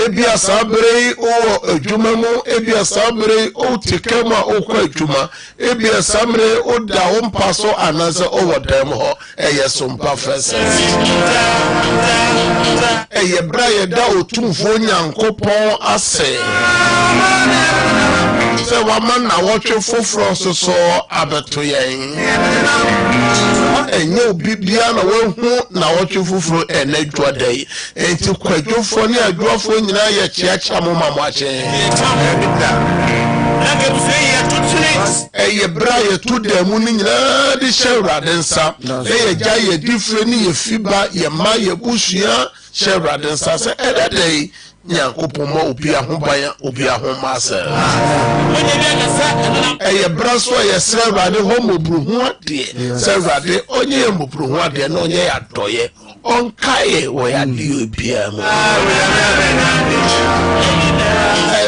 ebia sabre o adwuma mu ebia sabre o tikema o kwa adwuma ebia samre o da wo mpa so anase o wodam ho eye sompa fese eye bra ye da otumfo nyankopon ase se wa man na wotwe foforo so abeto yen enye obibia na wehu na wotwe foforo enadwa dai enti kwadwofo ne adwofo nyina ye chiacha mo mamwache eye bra ye to demu ni nyina de hewrade nsa eye gya ye difre ni ye fiba ye ma ye busua hewrade nsa se ededei nyankopon obi ahoban obi ahomase eye bra so ye hewrade homobru ho ade hewrade onye ye mobru ho ade na onye ya doye onkaye wo ya di obi am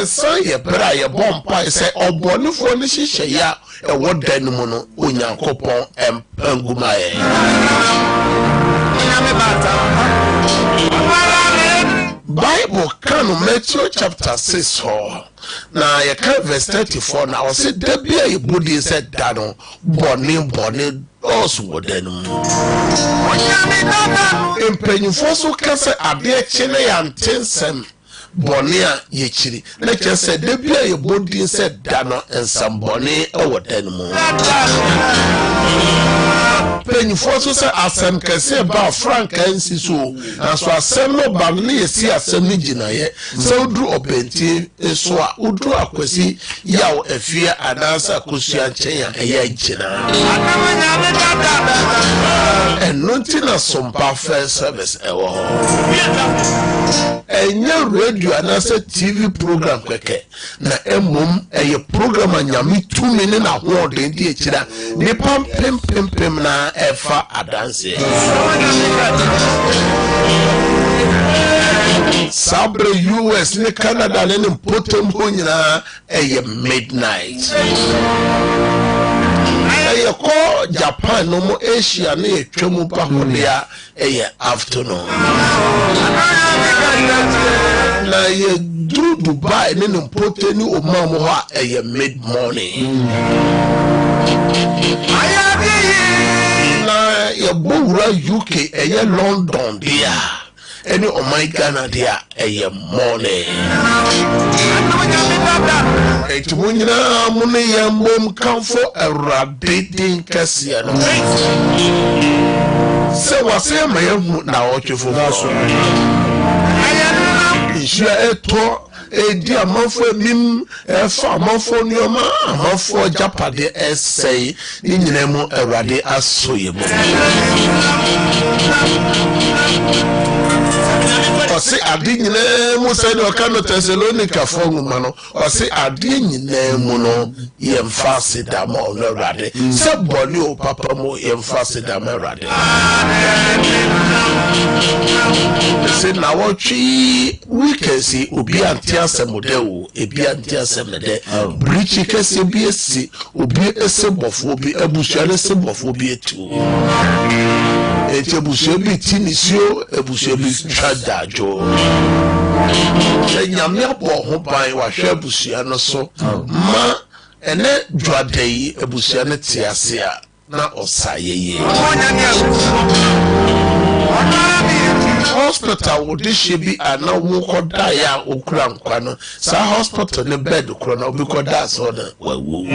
esa ye bra ye bompa se obonifo ni hihye ya e wodan mu no onyankopon empangumaye Bible can Matthew chapter 6 ho na ye can verse 34 na o se da bia ye bodi se da no boni osu wodan mu empanyufo so kase ade chene ya ntensem boni a ye chiri na kese da bia ye bodi se da no ensam boni e wodan mu penyufo so se asem kese ba frankansi so aso asem no ba ne yesi asem ni ginaye se udru obenti so a udru akwasi yawo afia adansa kosua nchen ya gina enunti na sompa first service ewo enye radio anasa TV program kweke na emom eye program anyame tumi ne na hoden di ekira ne pam pem na efa adanse sabre US ne Canada ne potembo nyina eye midnight eye ko Japan no mo Asia ne etwemu pa hodia eye afternoon na ye dru Dubai ne poteni o mamo ho eye mid morning na ye bowura UK eye London dia eni o my Ghana dia eye morning etumunyina mune ye mom kanfo Awurade din kase no se wase ma yehu na otwefo Ishia eto edi amanfo emim efa amanfo nioma amanfo japade essay ni nyina mu Awurade asoye mu osi adi nyina mu se de okano Thessalonica fonguma no osi adi nyina mu no yemfa sedama ono Awurade se boni o papa mu yemfa sedama Awurade se na wotwi wikesi obi antia semodewo ebi antia semede brichi kese bi esi obi esebofo obi abusuare sebofo bi etu ebusuare bi tinisio ebusuare bi twadajo nyame abo ho ban wa hwe abusuare no so ma ene dwadai abusuare tiase a na osayeye hospital wo de shebi ana wo koda ya okura nkwa no sa hospital ne bed kro na obi koda so na wawu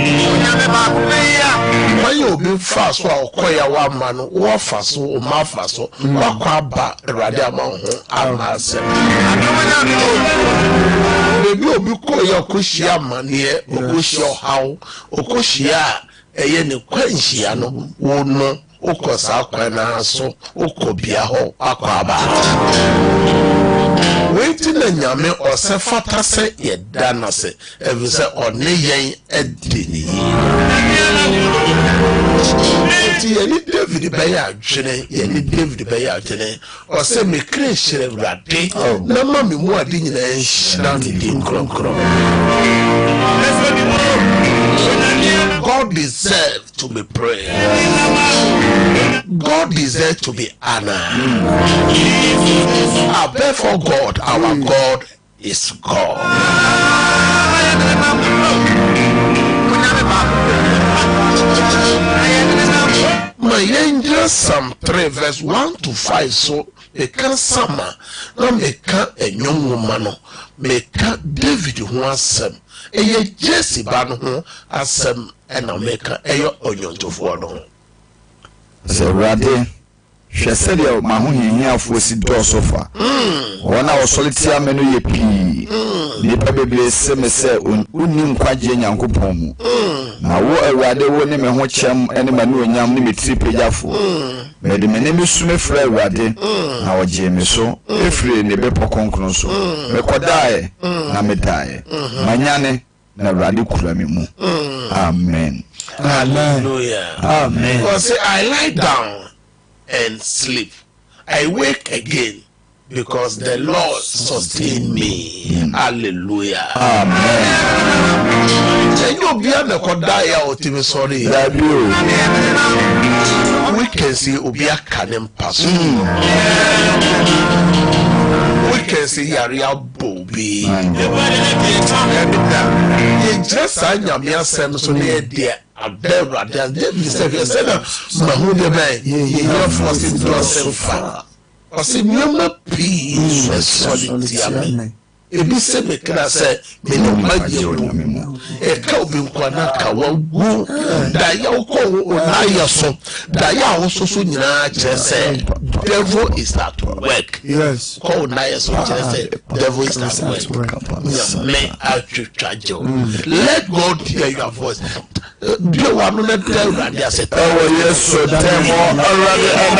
why obi fa so akoya wa ma no wo fa so o ma fa so wakwa ba Awurade ama ho ama se bebi obi koya koshia manie okoshia hawo okoshia eye ne kwanhia no wo no ukosa kwana so ukobia ho akwaba wenti na nyame ose fata se yedana se evise one yen edini ti yeni David beya adwene yeni David beya adwene ose me krehire Awurade na ma me mu ade nyina enhira ne din kronkron God deserves to be praised. God deserves to be honored. Therefore, God, our God, is God. My angel Psalm 3 verse 1 to 5 so meka sama na meka enyom woman meka David ho asem eye Jesse ba no ho asem ena meka eyo onyontofo no se rade hwese de ma ho hihiafo si do sofa wona osolitia menu ye pi nipa bebre se me se onni nkwaje nyankopon mu na wo awurade wo ne me ho kyem ene ma no onyam ne metri pejafo me de me ne mesume fra awurade na oje me so efre ne be pokonkron so me kodae na me dae manyane na awurade kura me mu amen hallelujah amen. Because I lie down and sleep, I wake again because the Lord sustain me. Hallelujah. Amen. You be a kodaya otime sorry. We can see Obia Kanem pass. We can see Yaria Bobby. You just sign your mere sense so near dear. Abdera, there's said, Mahuda Bay, you're forcing to yourself. Or see, no peace, solid. If you say, me can say, me no magic. A Calvin Quanaka, woo, Dayako, Nayaso, Daya also soon, just say, devil is at work. Yes. Call Nayaso, just say, devil is at work. May I charge you. Let God hear your voice. Do you want to tell Randy? I said, oh, yes, so damn already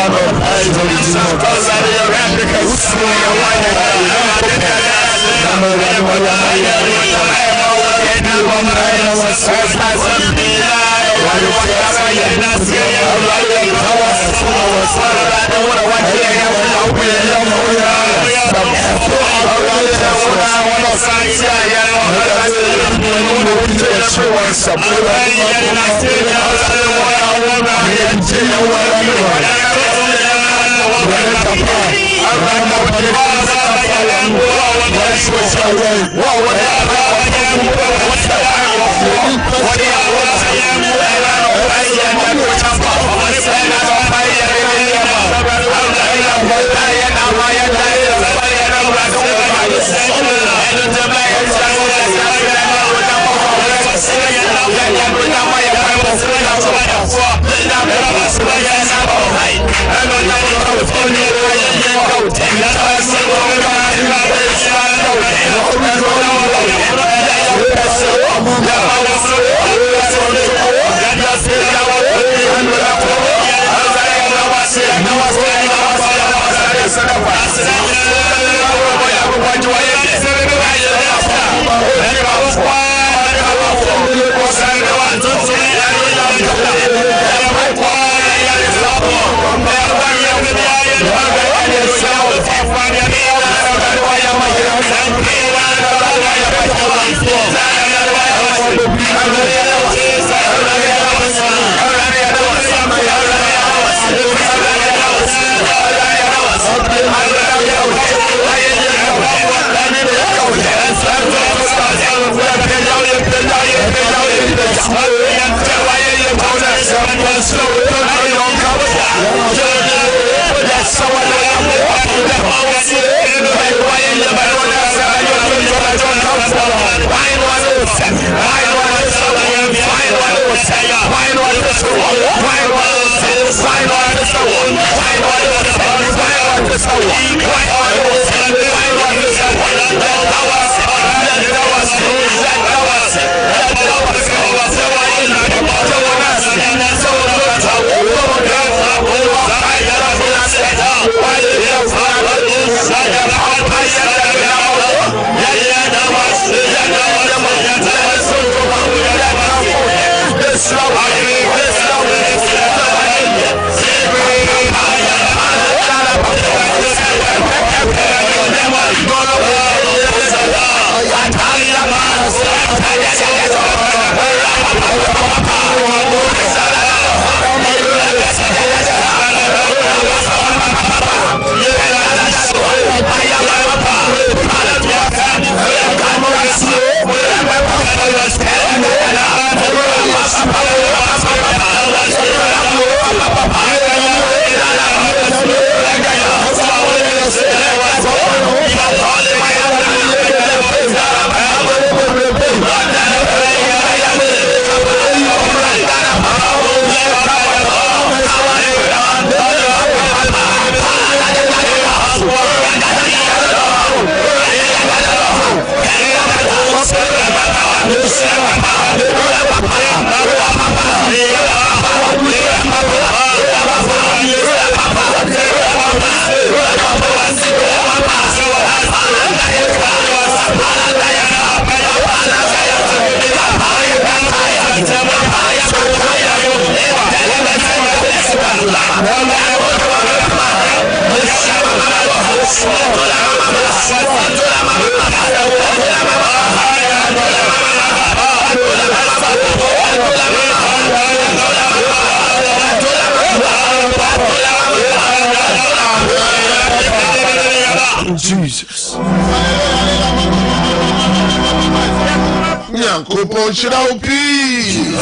Nyankopɔn hyira wo pii.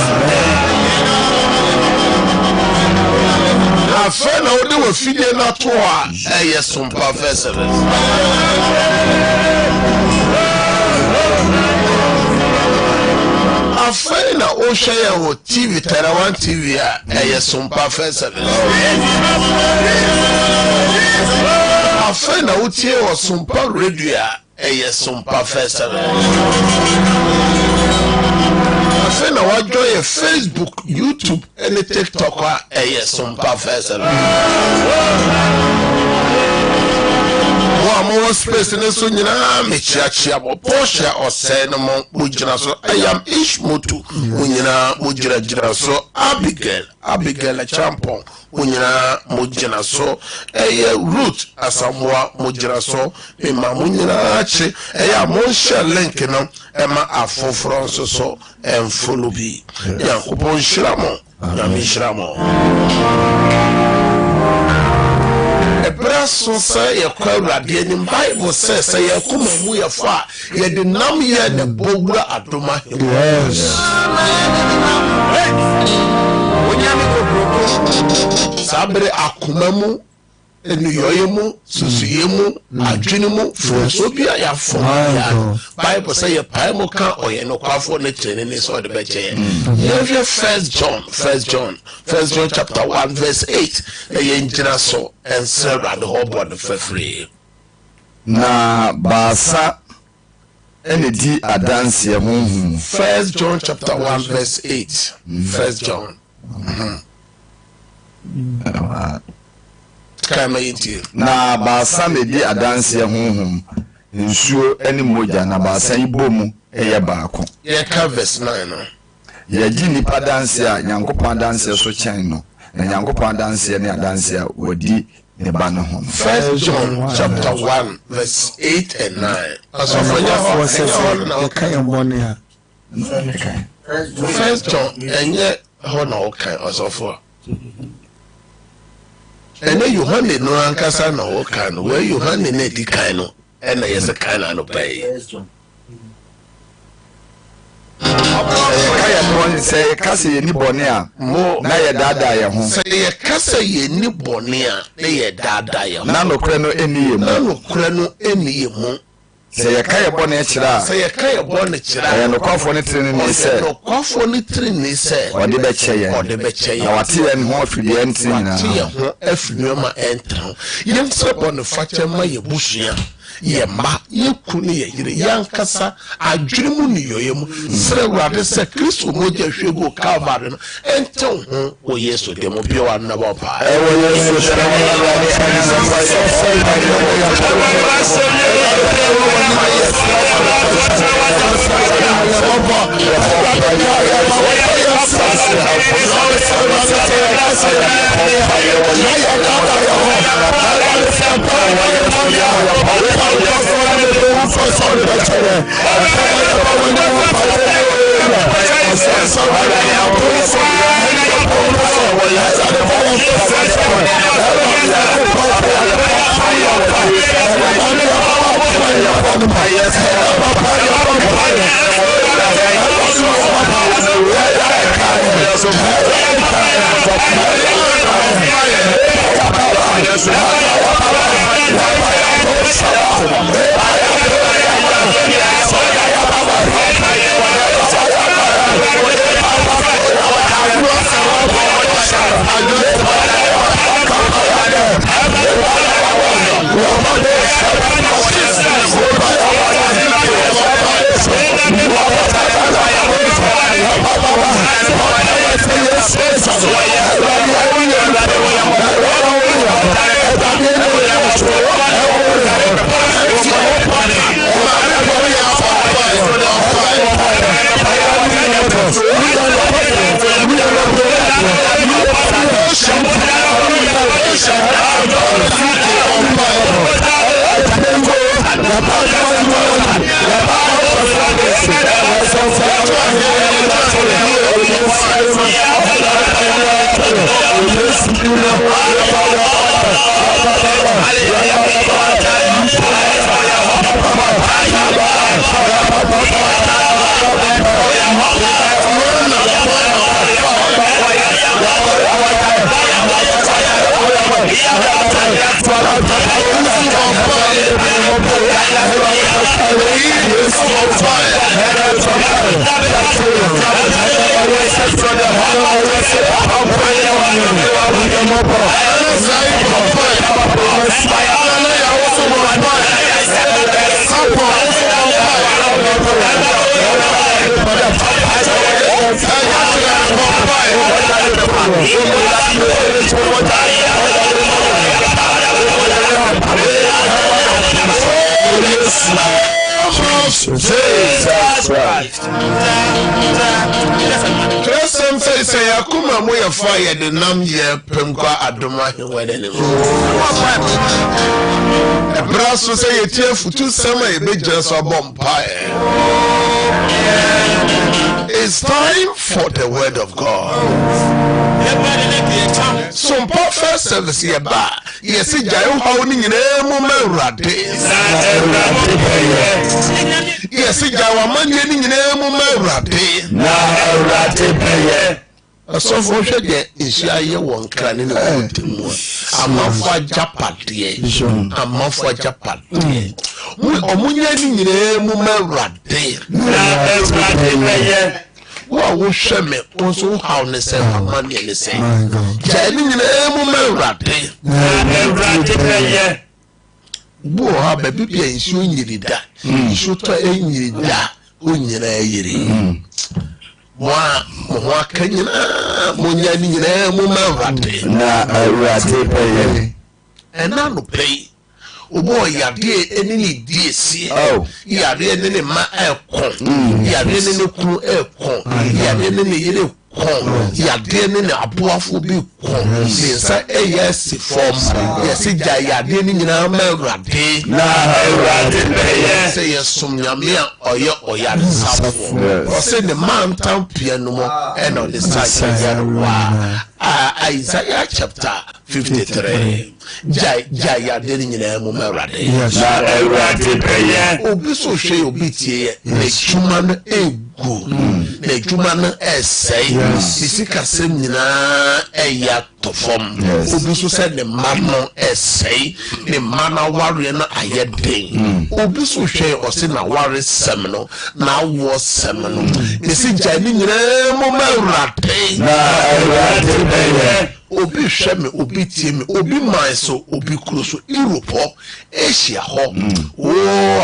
Afei na wode w'afidie no ato a ɛyɛ Sompa First Service. Afei na wohwɛ yɛ wɔ TV Terawan TV a ɛyɛ Sompa First Service. Afei na wotie wɔ Sompa Radio a ɛyɛ Sompa First Service. Afei na wadwo yɛ Facebook, YouTube ɛne TikTok a ɛyɛ Sompa First Service. Mo space ne so nyina me chiachia mo Porsche ose no mo gyina so ayam Ishmotu mo nyina mo gyina so Abigail Champon mo nyina mo gyina so Ruth Asamoah mo gyina so me ma mo nyina achi mo share link no ma afoforo so follow bi Yankopon shiramo na mi shiramo. Ebraso say ye kwa Awurade ni Bible says say ye kuma mu ye fa ye de nam ye ne bowura adoma. Yes. Sabre akuma mu eniyoye mu susuye mu adwene mu fonso bia ya fo ya Bible say ye pai mo ka oye no kwafo ne trene ne so de beche ye First John chapter 1 verse 8 ye njira so ensera the whole board free na basa ene di adanse honhum. First John chapter 1 verse 8. First John. Na basa me di adanse honhum nsuo ene moja na basa ibomu eye baako. Ye ka verse 9 no. Ye gi nipa danse a Nyankopɔn danse so chen no. Na Nyankopɔn danse ne adanse a wodi ne ba no ho. First John chapter 1 verse 8 and 9. First John enye ho na okan osofo. Ene Yohane no ankasa na okan we Yohane na di kan no ena yese kan na no bai. Say kase ye ni bone a mo na ye dada ye ho. Say ye kase ye ni bone a na ye dada ye ho. Na no kure no eni ye mu. Na no kure no eni ye mu. Say ye ka ye bone kira. Say ye ka ye bone kira. Ye no kwafo ne trene ni se. No kwafo ne trene ni se. Ode be che ye. Ode be che ye. Na wate ye ho afide enti na. Wate ye ho afide ma entra. Ye nse bone fache ma ye busua. Ye ma ye kuni ye yire yankasa adwene mu niyoye mu sere Awurade se Kristo moja hwego Calvary no ente ho wo Yesu de mo bi wa na ba pa e wo Yesu de Jesus Christ. Some say Yakuma moya fire the nam ye pemqua adoma wedding. A brass will say a tear for 2 summer a big just a bonfire. It's time for the word of God. Some perfect service here ba. Yes, it jail holding in a moment. Yes, it jail man getting in a moment. So for sure, is ya one can in the I'm not for Japati. I'm not for Japati. We are moving in a moment. Well, we shall make also how they say money and the same. Jailing in a moment. Bo have a baby and showing you that. You should try any that when you're a Moi, can you and now pay. Oh boy, ya dear any dear see. Oh, ya really my aircon. Ya really crew aircon. Ya really ya dear in a powerful big con. Since I yes form. Yes, ya dear in a melody. Say yes, some yamia or ya or send the mountain piano and on the side Isaiah chapter 53. Jaya didn't in a moment. Obiso she obitie, the human ego, the human essay, Sisika Semina, a yat to form. Obiso said the man essay, the man warrior a yet day. Obiso she or sin a warrior seminal, now was seminal. The Sijani in a moment. Obi sheme obi tiemi obi manso obi kruso Europe Asia ho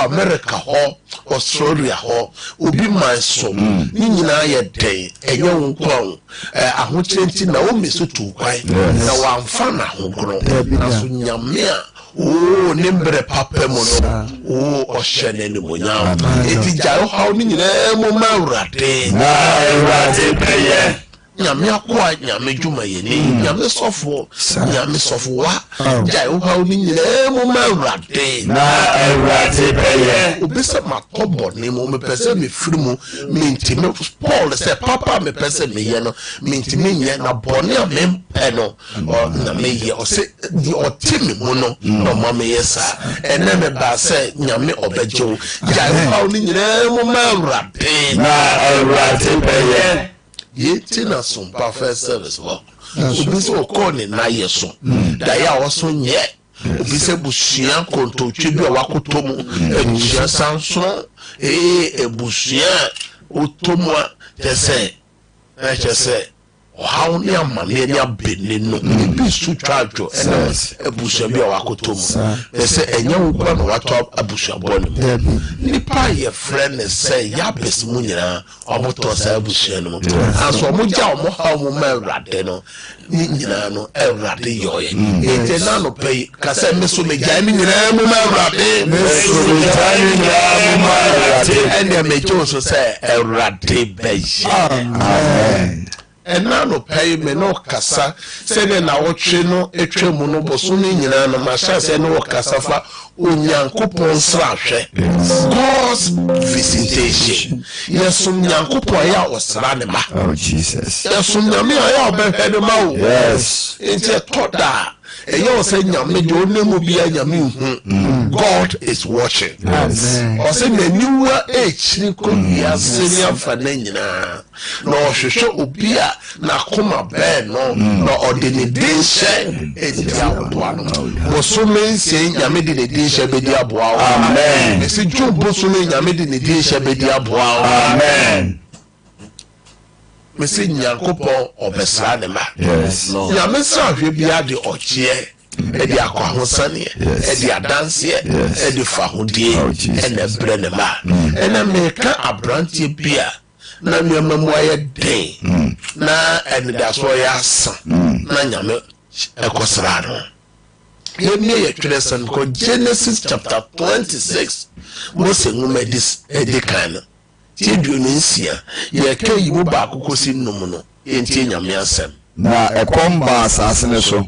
America ho Australia ho obi manso ni nyina ye den enye wonkron ahochenti na o meso tu kwan na wamfa na hokron na so nyame a nembre papa mo no ohye ne monya eti jayo ha ni nyina mo mawrade na awrade peye nyame akwa nyame djuma yeni nyame sofo wa jai o ha oni nyina mo mawrade na awrade peye obese makobo ni mo me pese me firimu me ntime Paul say papa me pese me ye no me ntime ye na boni amem pe no na me ye o say di otimi mo no no ma me yesa ene me ba say nyame obejo jai o ha oni nyina mo mawrade na awrade peye yeti na some perfect service wo obi se okoni na yeso da ya woso nye obi se busuan kontotwe bi wakotomu ebusuan sanso ebusuan otomu tese how ni amane ni abene no bi su twajo ebusuan bi wakotomu tese enye wo na wato abusuan bon nipa ye friend say ya bes mu nyina omoto sa abusuan no aso mo ja mo ha mo mawrade no nyina no ewrade yoye ete na no pay ka se meso me ja ni nyina mo mawrade meso me ja ni nyina mo mawrade ene me jo so say ewrade be amen. And now no pay me no kasa sene na wotwe no etwemu no boso ni nyina no masha se no kasafa onyankopon srahwe God's visitation yesum nyankopon ya osra ne ma oh Jesus yesum nyame ya obehwe ne ma o yes it's a toda eyo say nyame de onemu bia nyame hu God is watching. O say na niwa echiri ko bia seni afa na nyina na ohwehwe obi a na koma be no na odeni din hye edi aboa no bosume nsie nyame de din hye bedi aboa. Amen. Esi Job bosume nyame de din hye bedi aboa. Amen. Mesi nyankopon obesra ne ma. Yes. Nyame sa hwe bia de okie edi akwa hosane edi adanse edi fahudie ene bre ne ma. Ena meka abrantie bia na nyamamu aye den na ene da so ya san na nyame ekosra no. Yemye yetwere san ko Genesis chapter 26 Mose ngumedis edikan ti duonu nsia ye ka yiwo ba akokosi nnum no enti nyame asem na ekomba asase ne so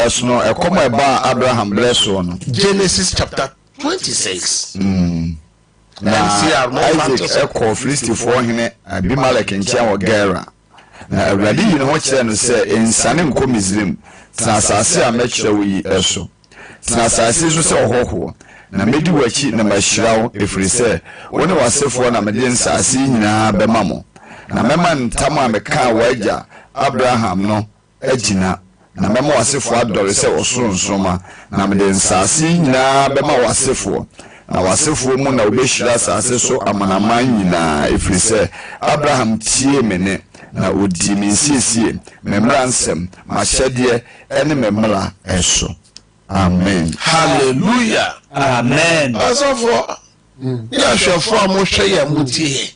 esno ekoma eba Abraham blesso no Genesis chapter 26 na Isaac eko Filistifo hene Abimelech ntia wo Gera na awradi yi no ho kire no se ensane nko Misrim tna asase a mekire wo yi eso tna asase so se ohoho na medi wachi na mashirawo efrise woni wasefo na mede nsase nyina bema mo na mema ntam a meka waja Abraham no agina na mema wasefo adore se osonsoma na mede nsase nyina bema wasefo na wasefo mu na obeshira asase so amanaman nyina efrise Abraham tie mene na odi minsiesie memra nsem mahyede ene memra eso. Amen. Hallelujah. Amen. Asofo ya shofo mo hwe ya mutie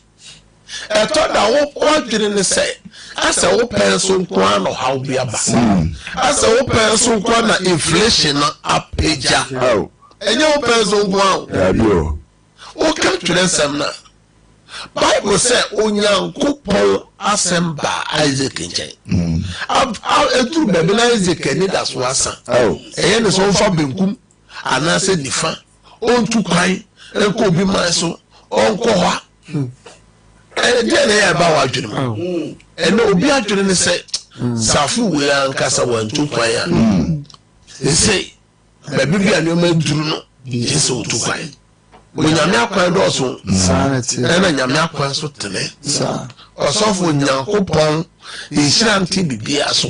eto da wo kwadwene ne se asa wo penso nko ano how bi aba asa wo penso nko na inflation na apeja enye wo penso nko awo Rabio o ka twere sam na Bible say onyankopon asemba Isaac nchen etu bebe na Isaac ni da so asa eye ne so fa benkum anase nifa ontu kwan enko bi man so onko hwa de na ya ba wa dwene mo ene obi adwene ne se safu we ankasa wantu kwan ya ese bebe bi anoma duru no yeso otu kwan onyame akwan do so ena nyame akwan so tene osofo nyankopon insurance bibia so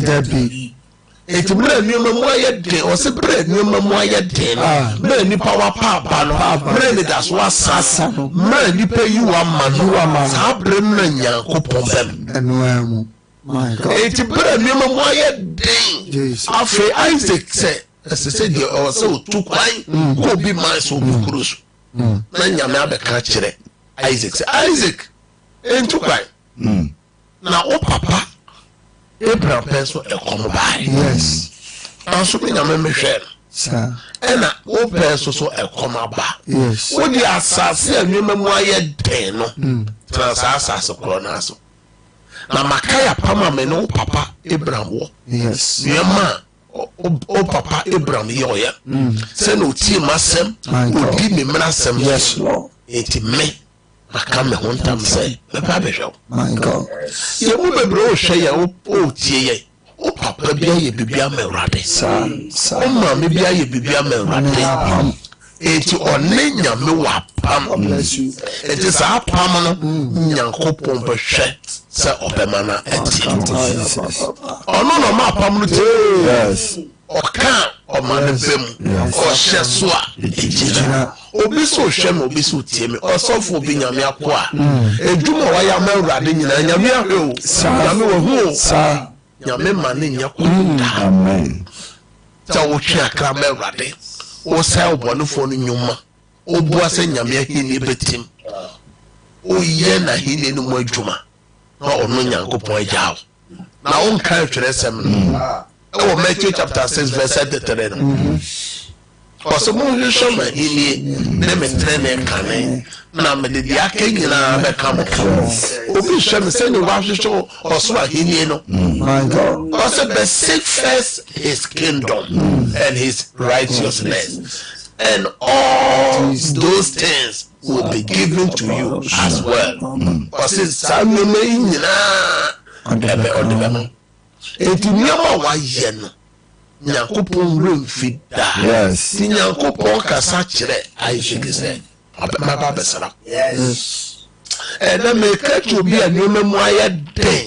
eti mra nioma mo ayede o se bra nioma mo ayede mra ni power papa no mra ni das wa sasa mra ni pe you amanu sa bra na nyankopon bem eno amu my God eti bra nioma mo ayede afi Isaac se de o se otu kwan ko bi man so bi kurusu na nyame abeka kire Isaac entu kwan na o papa Abraham penso ekomo bai yes anso me nyame mehwe sir ena o penso so ekomo ba yes wo di asase anwema mu aye den no trasa asase kro na so na makaya pama me no papa Abraham wo yes yema o papa Abraham yoya se no tie masem odi me mrasem yes Lord eti me maka me hontam se me pa behwe my God ye mu bebre o hwe ye o tie ye o papa bia ye bibia mewrade sir o ma me bia ye bibia mewrade eti onne nyame wa pam bless you eti sa pam no nyankopon behwe se obemana eti ono no ma pam no yes oka omane bem o hye so a ejina obi so hwe me obi so tie me osofo obi nyame akoa edwuma wa ya mawrade nyina nyame ahwe o nyame wo hu sir nyame ma ne nya ko amen ta wo twa akra mawrade o sai obonefo no nyuma o bua se nyame ahini betim o ye na hini no mo adwuma na ono nyankopon agyaw na on kan twere sem no oh Matthew chapter 6 verse 33 no koso mo hwehwe ma hini na metrene kane na me de aka nyina be kam obi hwe me se ni wa hwehwe oso ahini no my God also but seek first his kingdom and his righteousness and all those things will be given to you as well because sameme nyina ebe odebemo enti nyama wa ye no nyankopɔn remfi da Yes. ti nyankopɔn kasa kyerɛ Isaac sɛ ɔbɛba bɛsra ɛna meka kyerɛ obi a nneɛma mu ayɛ den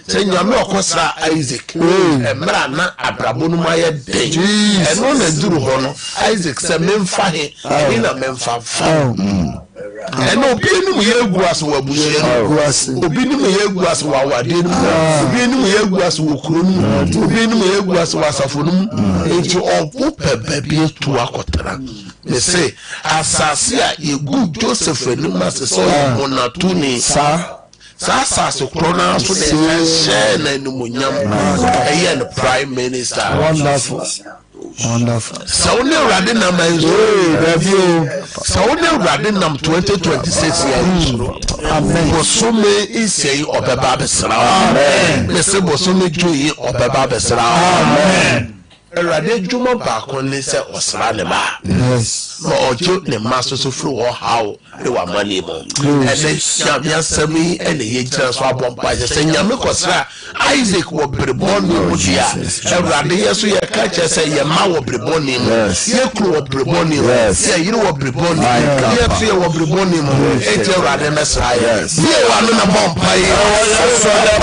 sɛ nyame ɔkɔsra Isaac mmerɛ na abrabɔ no mu ayɛ den ɛno na duru hɔ no Isaac sɛ memfa he ɛne na memfa fa ɛna obi anim yɛ egu ase wɔ abusua no obi anim yɛ egu ase wɔ awadeɛ no mu obi anim yɛ egu ase wɔ kuro no mu obi anim yɛ egu ase wɔ asafo no mu nti ɔbo pɛ baabi etu akɔtara ne se asase a yɛgu Joseph anim ase sɛ ɔyɛ monatoni saa asase korɔ no so de ɛhyɛ na animonyam ɛyɛ no prime minister. Wonderful. sɛ wo ne Awurade nam ɛnso sɛ wo ne Awurade nam 2026 yɛ nsoro bosome nsɛyi ɔbɛba abɛsra wo mese bosome dwo yi ɔbɛba abɛsra wo Awurade adwuma baako ne sɛ ɔsra ne ba ma ɔgye ne ma so firi hɔ haw ne w'amane mu ɛnɛ nyame asɛm yi ɛna yɛgyina so abɔ mpaeɛ sɛ nyame kɔsra Isaac wɔ berebɔne mu di a Awurade yɛ so yɛka kyerɛ sɛ yɛ ma wɔ berebɔne mu yɛ kuro wɔ berebɔne mu yɛ yere wɔ berebɔne mu yɛ so yɛ wɔ berebɔne mu enti Awurade mɛsra yɛ yɛ wɔ ano na bɔ mpaeɛ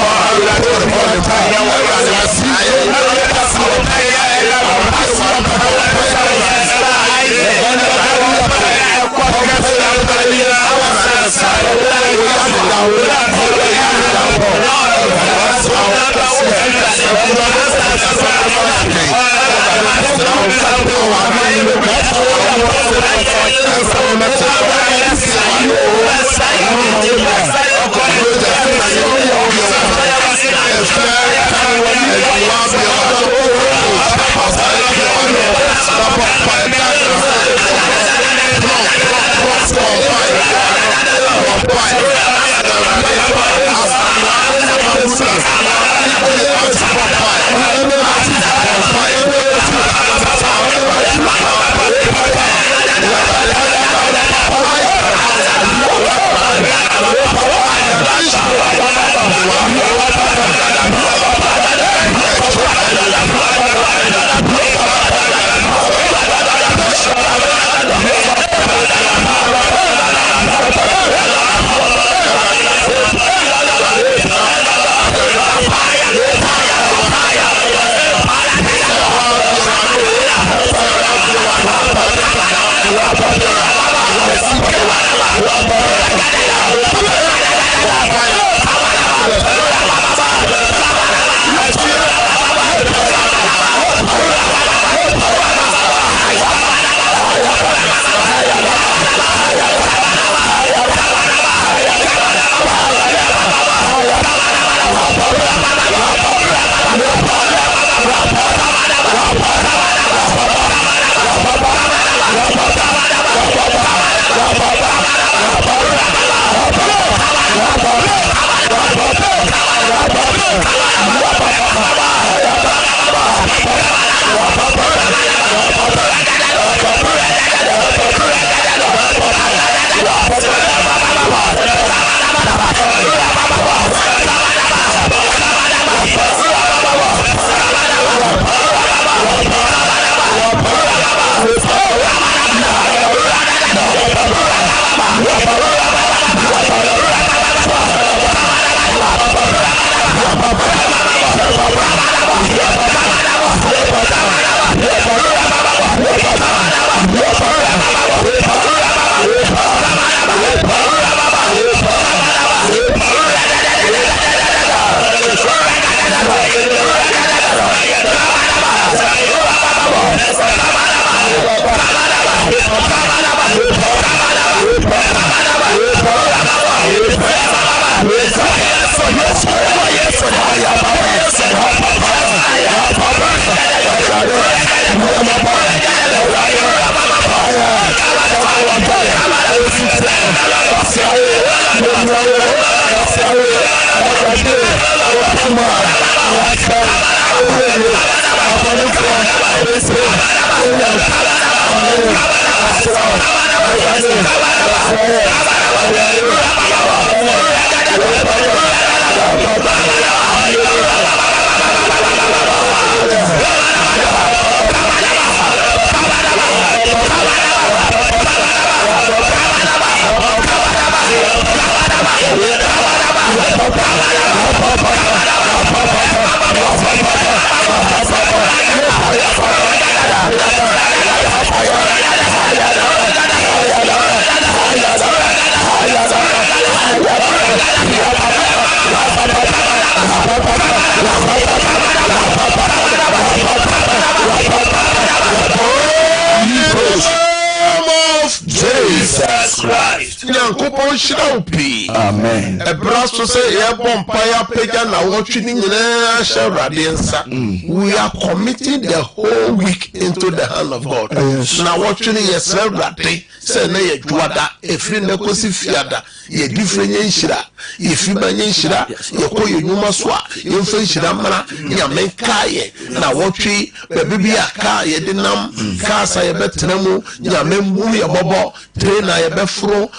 nyankopɔn hyira wo pii. Amen. Ebra so sɛ yɛbɔ mpaeɛ apagya na wɔtwe ne nyinaa hyɛ Awurade nsa. We are committing the whole week into the hand of God. Na wɔtwe ne yɛsrɛ Awurade sɛ na yɛdwoada ɛfiri na kɔsi fiada yɛdi firi nyɛ nhyira yɛfiri ba nyɛ nhyira yɛkɔ yɛ nnwuma so a yɛmfa nhyira mmara Nyame nkaa yɛ na wɔtwe baabi bi a kaa yɛde nam kaa sa yɛbɛtena mu Nyame mmu yɛbɔbɔ train a yɛbɛforo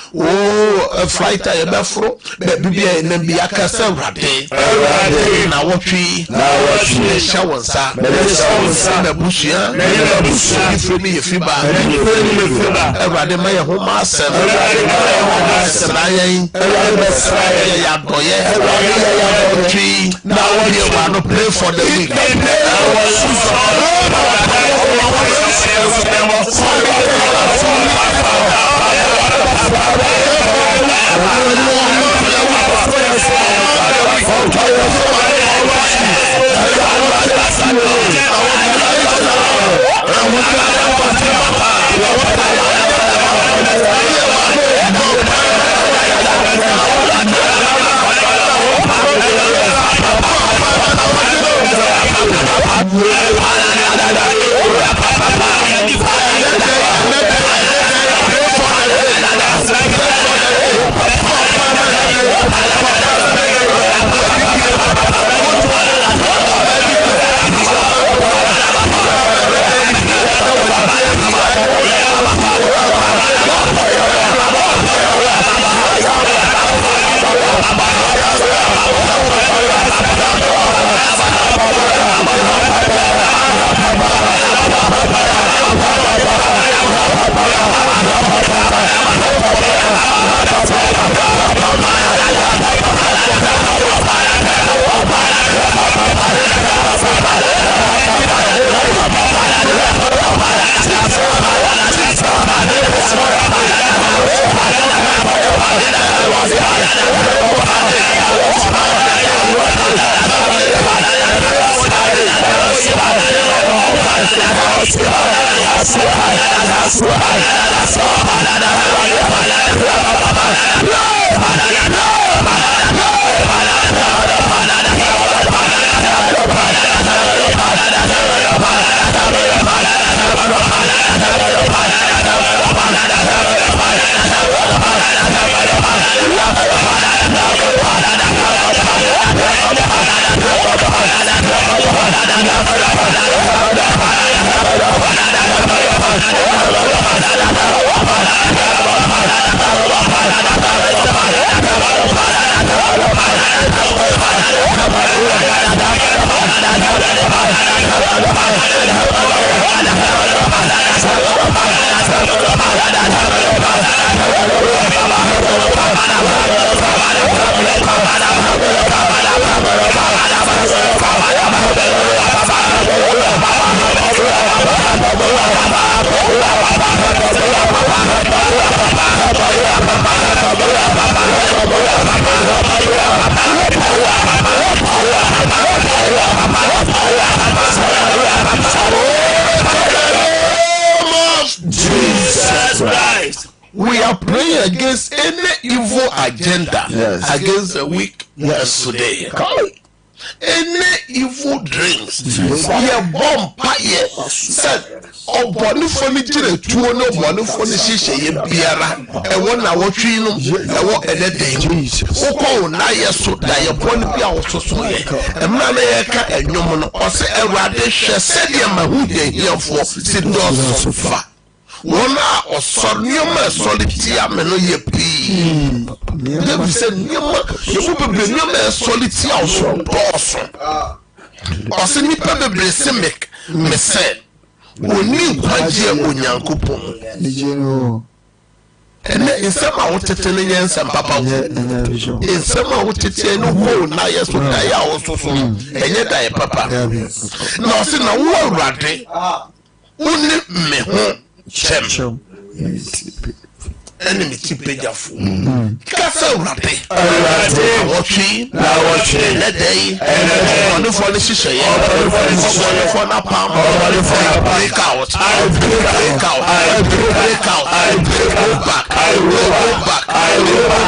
flight a yɛbɛforo baabi bi a yɛnam bi aka sɛ Awurade na wɔtwe yɛhyɛ wo nsa na busua yɛfiri ne yɛfiri ba Awurade ma yɛ ho ma asɛm sra yɛn yɛ adɔyɛ twi na wɔde wa no pray for the week We are praying against any evil agenda against the week today. Any evil dreams. Ye bomb paye said oboni foni jire tuo no oboni foni shishe ye biara e wona wotwi no e wo edede uko na ye so da ye boni bia wososo ye e mra na ye ka enwom no o se Awurade hwe se de mahu de hiafo si do fa wona osornioma solitia meno ye pi David said nioma ye wo bebre nioma solitia osodoso o se ni pe bebre semek me said oni kwaje onyankopon ene insema wotete ne yensa papa insema wotete no ho na yeso da ya ososo enye da ye papa na o se na wo Awurade oni me ho chem enemy ti pejafo kasa urade awotwi enedei on for the shisha for na palm break out I roll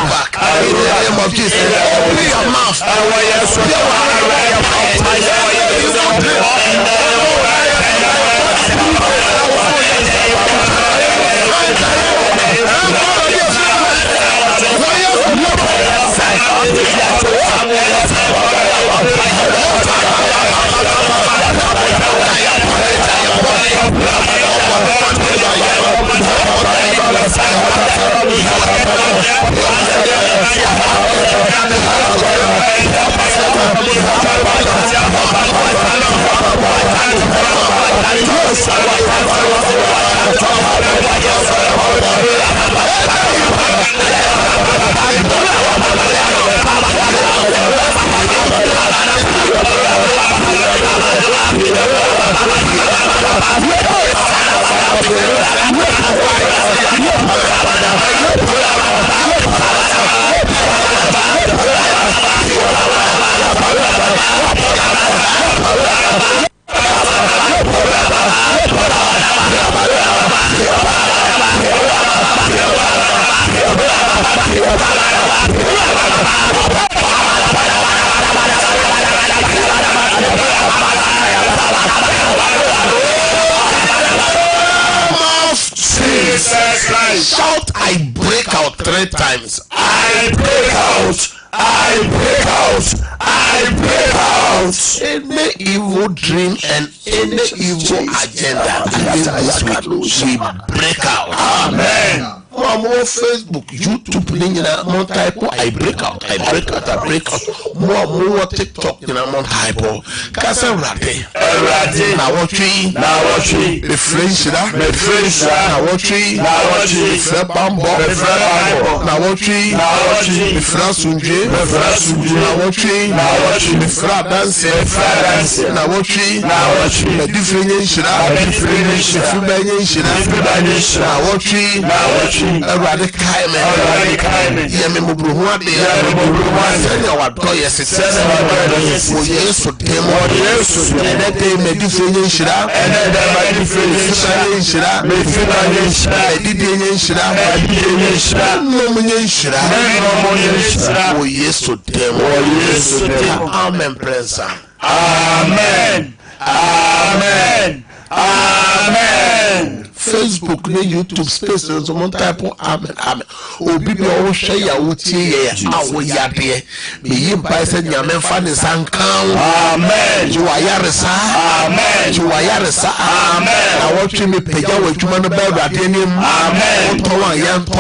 back in the name of Jesus. Open your mouth. Shout, I break out 3 times. I break out. I break out. I break out. Any evil dream and any evil agenda against this week, we break out. Amen. More Facebook, YouTube, more type. I break out. More TikTok, more type. Kasa rate. Na watching. The French, na watching. The Frebambo. Na watching. The Fransunje. Na watching. The Fradanse. Na watching. The different. Na watching. Everybody kaime. Yemi mubruhwa de. Senya wadoye sitese. Yesu demo. Enede medifenye nshira. Medifenye nshira. Edidenye nshira. Nomunye nshira. Yesu demo. Amen, Prince. Amen. Facebook ne YouTube space no some type amen obi bi o hwe ya wotie ye awo yade me yimpa se nyame fa ne sankan Amen. You ayaresa amen na wotwe me pagya wadwuma no ba awurade nim Amen. to wa yento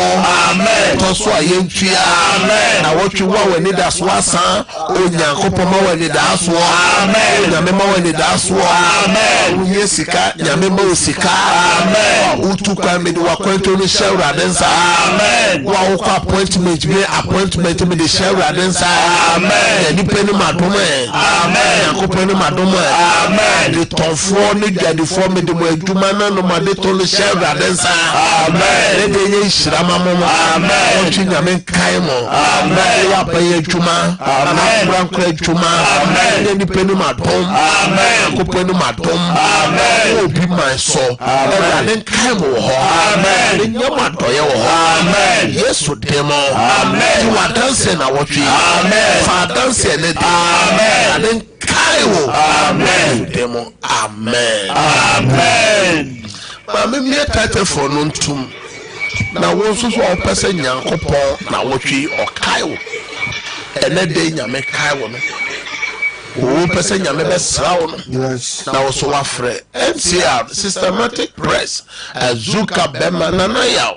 Amen. to so ayentwia Amen. na wotwe wa wani da so asa onyankopɔ ma wani da so Amen. nyame ma wani da so Amen. unye sika nyame ma osika Amen. utukwa me de wakwanto no shawra densa Amen. wa wo appointment me de shawra densa Amen. ni peni madoma Amen. yakopeni madoma Amen. de tonfo ni gadifo me de mo adwuma na no ma de to no shawra densa Amen. de ye shirama mo Amen. o chinya men kai mo Amen. ya pa ye adwuma Amen. brankra adwuma Amen. ni peni madom Amen. yakopeni madom Amen. obi man so Amen. kai mo ho Amen. nyama doye wo ho Amen. Yesu demo Amen. you are dancing na watch Amen. fa dancing ne Amen. and kai wo Amen. demo amen Amen. ma me me title for no ntum na wo so so o pese nyankopon na watch o kai wo ene de nyame kai wo no wo pese nyame be srawo no Yes. na wo so wafre MCR systematic press azuka bema na yaw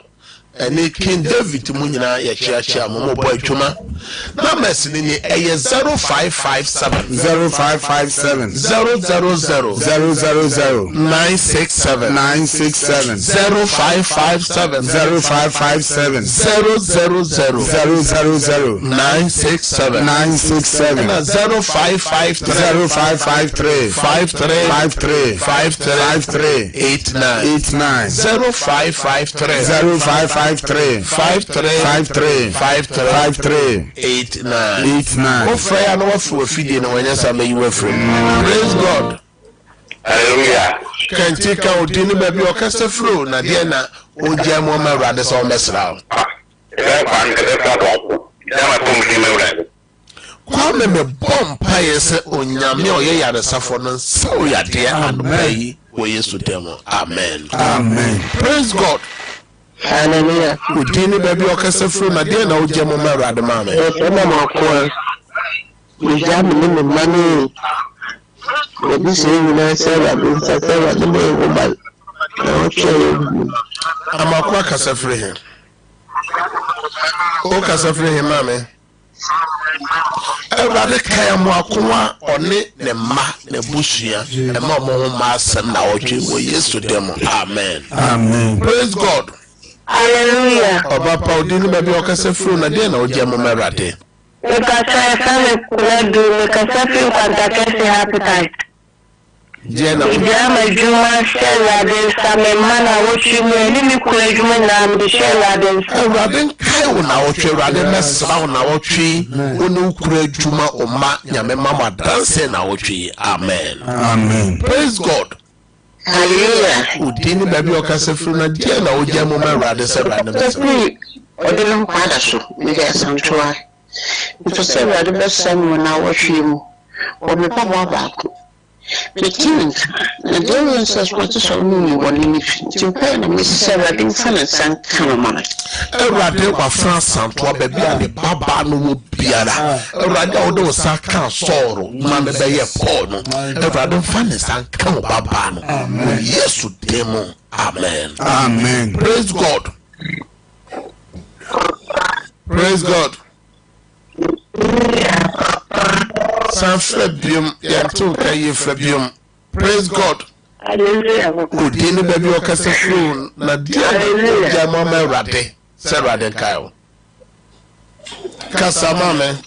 ene King David mu nyina ye chiachia mo bo adwuma numbers ni 0557 0557 000 000 967 967 0557 0557 000 000 967 967 na 0553 0553 53 53 89 89 0553 0553 53 53 53 89 89. Ofra ya no wafro afidie na wanya sama yi wafro. Praise God. Hallelujah. Kanti ka odini ba bi okasa fro na de na ogya mo ma rade so mesra. Kwa me bompa yese onyame oye yare safo no so yade anopai wo Yesu demo. Amen. Amen. Praise God. Hallelujah. Odini ba bi okasa fro na de na ogya mo ma rade ma me. Ebi se yina sera bi sera ni mo ngobal. Amakwa kasa fre he. O kasa fre he mame. Ewade kaya mo akwa one ne ma ne busua e ma mo ma asem na otwe wo Yesu dem. Amen. Amen. Praise God. Hallelujah. Oba pa odini ba bi okasa fro na de na ogya mo ma rade. Ekasa fame kuledu ekasa fi kwanta kese appetite. Jena Ijama juma shela de same mana wochi mu ni mi kule juma na mi shela de Ewade kai wo na otwe rade mesra wo na otwe oni ukura juma oma nyame mama dance na otwe. Amen. Amen. Praise God. Hallelujah. Udini baby okasa fru na dia na ogya mo ma rade se rade mesra. Odelo kwada so mi ga santua. Ito se rade besam na wochi mu. O me pa ba ko. The king, the devil says what is on me when you pay and Miss Sarah didn't find a son cameraman. Erade wa France Santo baby and the baba no biara. Erade odo saka soro ma me be ye Paul no. Erade fan san kan baba no. Yesu demo. Amen. Amen. Praise God. Praise God. San Fabium yanto kaye Fabium. Praise God. Hallelujah. Udini baby okasa fru na dia jama ma rade se rade kayo. Kasa mame.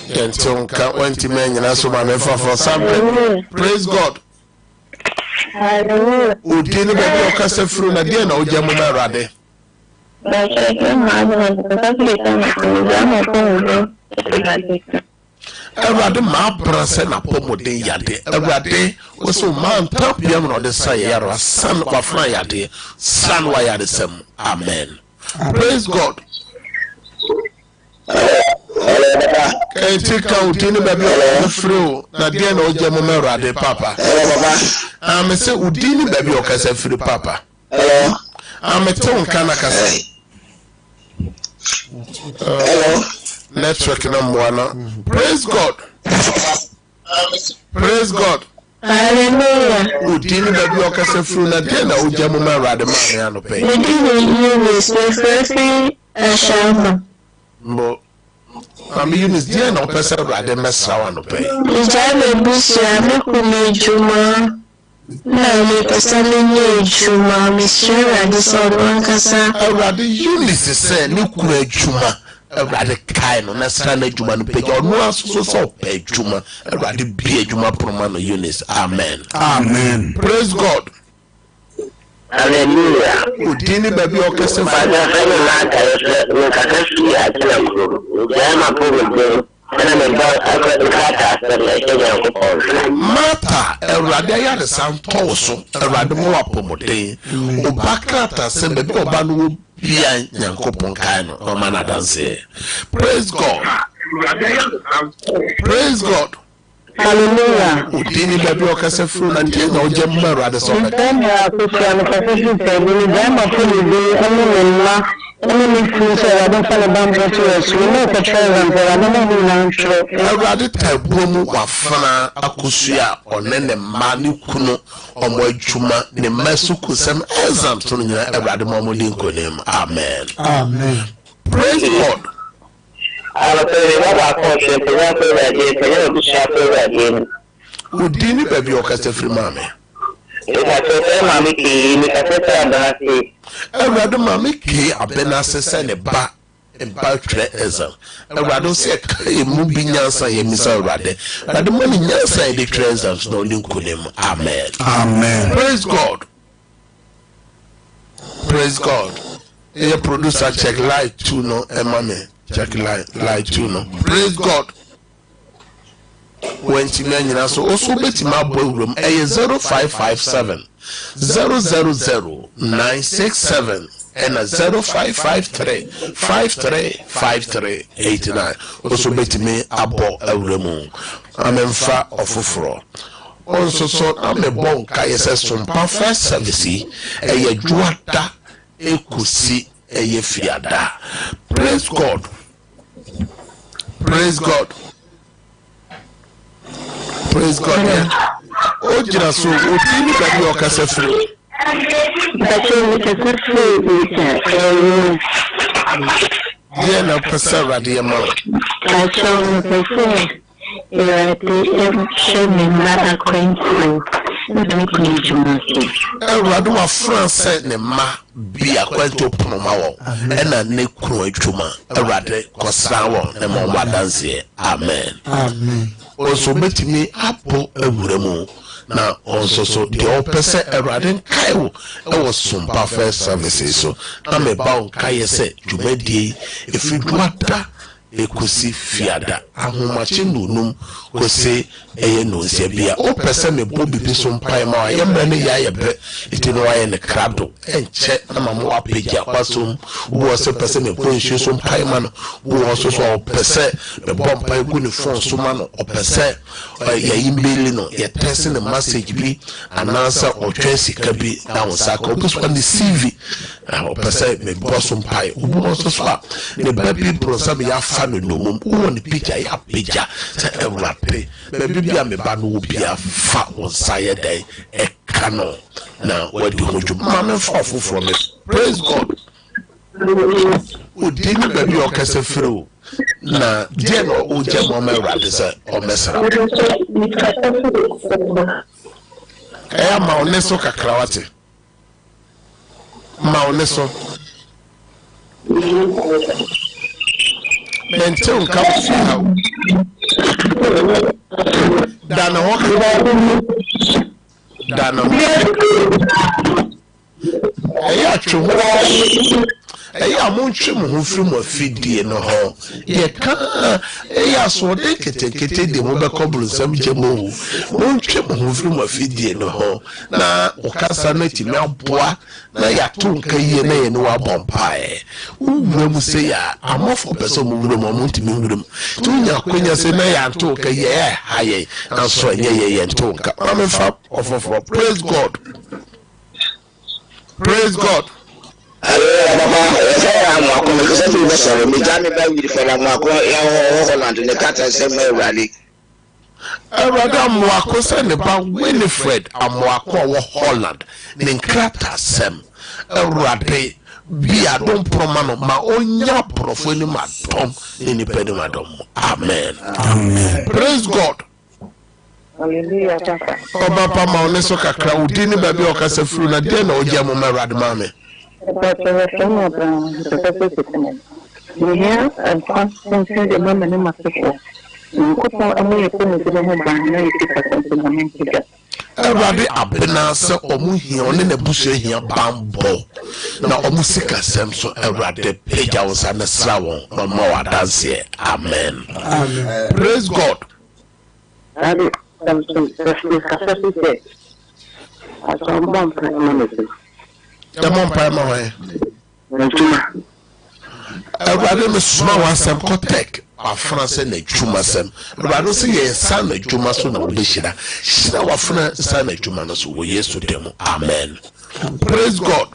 Yanto ka wanti menyina so ma me for something. Praise God. Hallelujah. Udini baby okasa fru na dia na ojama ma rade. Everybody ma brase na pomode yade. Everybody also man top yam no de say yaro san wa fran yade. San wa yade sem. Amen. Praise God. Enti ka udini baby okasa na dia na ojama ma rade papa. Me say udini baby okasa fru papa. Amete unkana kasa. Hello. Network number one. Praise God. Praise God. Hallelujah. Udini baby okasa fru na de na ojamo ma rade ma me ano pe. Udini is referring ashama. Mbo. Ami Eunice de na okasa rade mesra wa no pe. Ijame busia mekumi juma. Na me pesale nye juma misera de so kasa. Rade Eunice say ni kura juma. Rade kai no na sra na juma no pe. Ono aso so pe juma. Rade bi juma proma no Eunice. Amen. Amen. Praise God. Hallelujah. Udini baby okasa Father, I will not Kakashi at Lambo. Jama Pogo, and I'm about Mata, Erade ya de santo so, Erade mo apomode. Obakata se baby obanu bia nyankopon kai no, o mana dance. Praise God. Praise God. Hallelujah. Udini baby okasa fru na tie na oje mmaro ade so. Ndaya kushana Kakashi pebuli jama Pogo, enemy food I don't follow down to us. We know the treasure, but I don't know now. Erade tabumu wafana akusua onene mani kuno omo adwuma ne masu kusem exam to nyina Erade mamodi nkonem. Amen. Amen. Praise God. Udini baby okasa fru mame. Erade mame ke abena sese ne ba tre exam. Erade se kai mu binyansa ye misa Erade. Erade mo ni nyansa ye de tre exams no nkonem. Amen. Amen. Praise God. Praise God. A producer check light 2 no emame check light 2 no. Praise God. When Timena so also bet my boy room a 0557 000-967 and a 0553-5353-89. Also bet me abo a room. I'm in fa of fro. Also so I'm a bon kayes from perfect service a juata ekusi a fiada. Praise God. Praise God. Praise God. Yeah. Oh, Jesus, so what do you got your cassette free? Dear, no, Pastor, dear mother. I told the Raduma France ne ma bia kwento promawo ena ne kro adwuma awrade kosawo ne mo wadanse amen Amen. also betimi apo awuremu na also so the opese awrade kaiwo e was some perfect services so na me ba on kai se dwumadie efidwada ekusi fiada ahomache nunum kose eye nonsia bia o pese me bobi bi so mpai ma ya mra ne ya ye be itino wa ye ne krado enche na mamo apeja kwasom wo se pese me ko nshi so mpai ma no wo so so o pese me bompai gu ne phone so ma no o pese ya email no ye test ne message bi anansa o twesi ka bi na wo saka o pese on the CV o pese me boss mpai wo so so ne baby prosam ya no mum won the picture ya picture say ewrape baby bia me ba no bia fa on saye dey e kano na wadi hoju mama fa from me. Praise God. O dini baby o kase firo na je no o je mo me rade say o mesra e ma oneso kakrawate ma oneso Mental come Dana walk Dana Eya monche mo ho firi mo afidie no ho ye ka eya so de kete de mo be kobru nsam jemo monche mo ho firi mo afidie no ho na okasa na ti me aboa na ya to nka yie na ye no wa bompae uwura mu se ya amofo pese mo wura mo ntimi wura to nya konya se na ya to nka ye haye na so ye to nka amfa ofofo. Praise God. Praise God. Amwako send about Winifred Amwako Holland Ninkrata Sem Rade Bia don't promano ma onya profeni madom in the madom. Amen. Amen. Praise God. Hallelujah. Oba pa ma oneso kakra udini baby okase furu na de na oja mo merad mame. But yeah, and constantly the woman in my sister. Everybody abena se omu hia one na busu hia bambo na omu sika sem so everybody peja won na sra won no ma wa dance. Amen. Amen. Praise God. Everybody me small one sem kotek a France na juma sem. Everybody say ye san na juma so na obi shira. Shira wa funa san na juma no so wo Yesu demo. Amen. Praise God.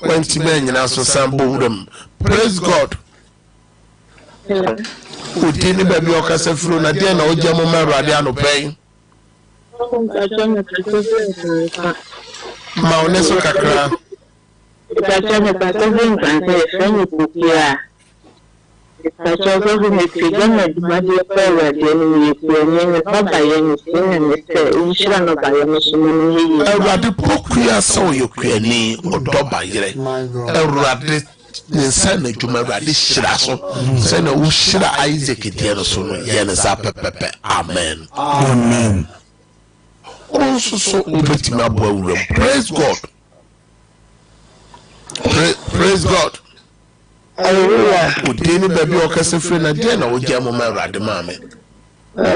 When Timen nyina so sambo wudem. Praise God. Udini baby okase furu na de na oja mo merade anopen. Ma oneso kakra. Everybody pokuya so yokwani odoba yire. Everybody Ninsana juma radi shira so sana u shira Isaac diano so no yana sa pepepe. Amen. Amen. Also so ubeti mabwa. Praise God. Praise God. Hallelujah. Udini baby okase free na dia na ogia mo ma Awurade ma me.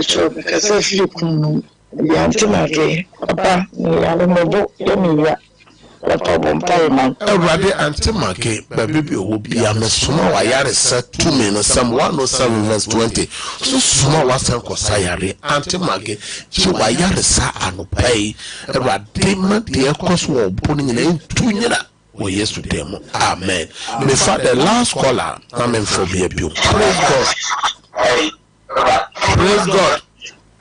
So because if you come the antimage papa ya mo bo ya mi ya. Papa bompa man. Awurade antimage baby bi owo bia me soma wa yare sa tumi no Psalm 107 verse 20. So soma wa san kosa yare antimage chi wa yare sa anopai. Awurade ma de koso wo bo ni nyina entunyira. Oh, yes, to them. Amen. Before the last caller, amen for me. Praise God. Praise God.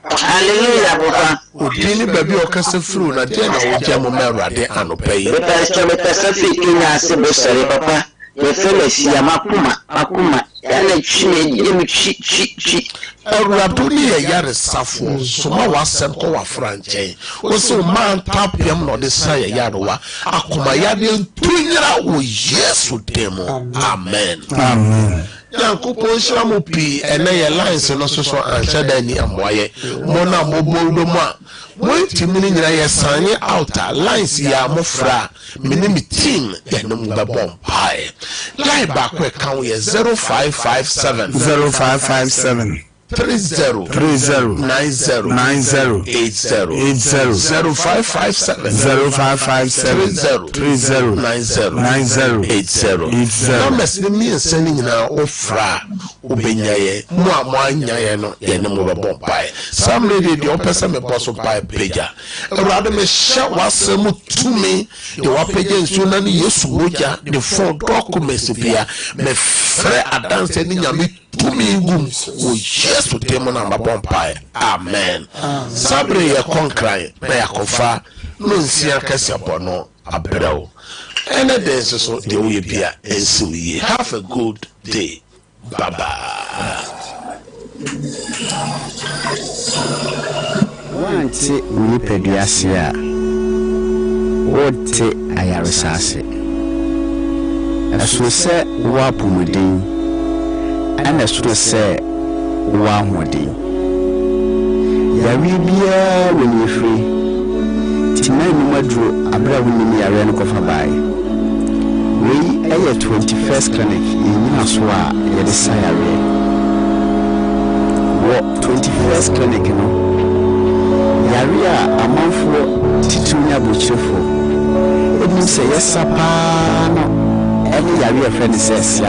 Hallelujah, Papa. Udini baby okase fru na dia na ogia mo Awurade anopai. Pastor Metasafi Kenya Asebosare, Papa. Your fellows here, Makuma. Yana chi. Awurade ni yare safo soma wasem ko wa franche wo so man tapiam no de sa yare wa akoma yade ntunyira wo Yesu demo. Amen. Amen. Yankopon shira mo pi ene ye lines no so anhye da ni amoye mo na mo bodo mo a mo ntimi ni nyira ye sanye outer lines ya mo fra minim team ya no mo bebom pai line back we kan ye 0557 0557 30 30 90 90 80 0557 0557 30 90 80 numbers ni mi ensani nyina ofra obenyaye mo amanyaye no ye ne mo bebom pai some lady the opesa me boss pai peja Awurade me hye wasem tumi de wapeja nsu na ne Yesu moja the phone documents bia me frɛ adanse ni nyame tumi gum o Yesu temo na mabom pai. Amen. Sabre ye konkran na yakofa no nsia kase bono abrɛw ene dance so de we bia ensi we. Have a good day. Bye bye. Wanti unipeduase a wote ayaresase aso se wa pomodin ana so se wa hodin yawi bia woni free tinani madro abra woni yare no kofa bai we eye 21st clinic yina so a ye de sayare wo 21st clinic no yare a amanfo titunya bochefo ebi se yesapa no any yare friend says